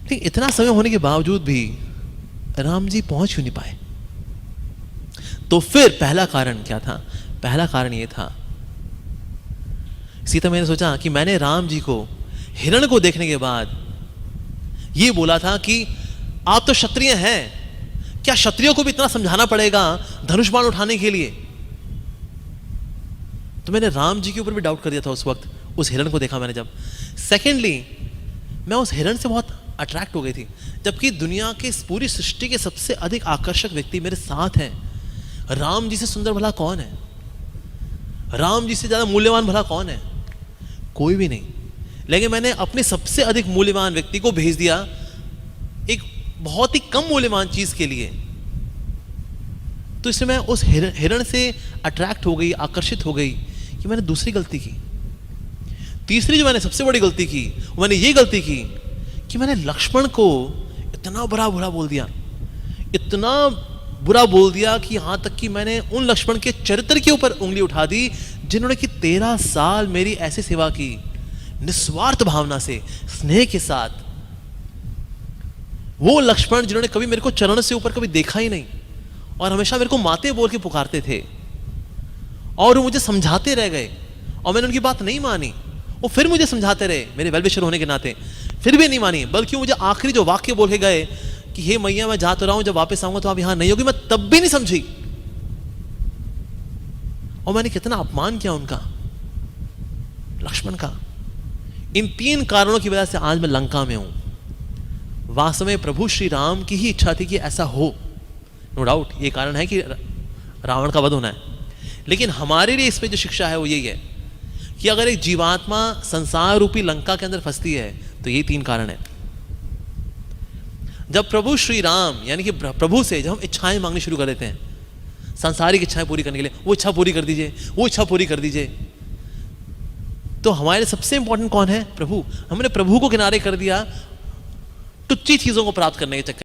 लेकिन इतना समय होने के बावजूद भी राम जी पहुंच क्यों नहीं पाए? तो फिर पहला कारण क्या था? पहला कारण यह था, सीता मैंने सोचा कि मैंने राम जी को हिरण को देखने के बाद यह बोला था कि आप तो क्षत्रिय हैं, क्या क्षत्रियों को भी इतना समझाना पड़ेगा धनुष बाण उठाने के लिए? तो मैंने राम जी के ऊपर भी डाउट कर दिया था उस वक्त, उस हिरण को देखा मैंने जब। सेकेंडली, मैं उस हिरण से बहुत अट्रैक्ट हो गई थी, जबकि दुनिया के इस पूरी सृष्टि के सबसे अधिक आकर्षक व्यक्ति मेरे साथ हैं। राम जी से सुंदर भला कौन है? राम जी से ज्यादा मूल्यवान भला कौन है? कोई भी नहीं। लेकिन मैंने अपने सबसे अधिक मूल्यवान व्यक्ति को भेज दिया एक बहुत ही कम मूल्यवान चीज के लिए। तो इससे मैं उस हिरण से अट्रैक्ट हो गई, आकर्षित हो गई कि मैंने दूसरी गलती की। तीसरी जो मैंने सबसे बड़ी गलती की, वो मैंने ये गलती की कि मैंने लक्ष्मण को इतना बुरा बोल दिया, इतना बुरा बोल दिया कि यहां तक कि मैंने उन लक्ष्मण के चरित्र के ऊपर उंगली उठा दी जिन्होंने कि 13 साल मेरी ऐसी सेवा की, निस्वार्थ भावना से, स्नेह के साथ। वो लक्ष्मण जिन्होंने कभी मेरे को चरण से ऊपर कभी देखा ही नहीं और हमेशा मेरे को माते बोल के पुकारते थे, और वो मुझे समझाते रह गए और मैंने उनकी बात नहीं मानी। वो फिर मुझे समझाते रहे मेरे वेलविशर होने के नाते, फिर भी नहीं मानी, बल्कि मुझे आखिरी जो वाक्य बोल के गए कि हे मैया मैं जा तो रहा हूं, जब वापस आऊंगा तो आप यहां नहीं होगी, मैं तब भी नहीं समझी। और मैंने कितना अपमान किया उनका, लक्ष्मण का। इन 3 कारणों की वजह से आज मैं लंका में हूं। वास्तव में प्रभु श्री राम की ही इच्छा थी कि ऐसा हो, नो डाउट ये कारण है कि रावण का वध होना है। लेकिन हमारे लिए इसमें जो शिक्षा है वो यही है कि अगर एक जीवात्मा संसार रूपी लंका के अंदर फंसती है तो ये 3 कारण है। जब प्रभु श्री राम यानी कि प्रभु से जब हम इच्छाएं मांगनी शुरू कर देते हैं, सांसारिक इच्छाएं पूरी करने के लिए, वो इच्छा पूरी कर दीजिए, वो इच्छा पूरी कर दीजिए, तो हमारे सबसे इंपॉर्टेंट कौन है? प्रभु। हमने प्रभु को किनारे कर दिया टुच्ची चीजों को प्राप्त करने के चक्कर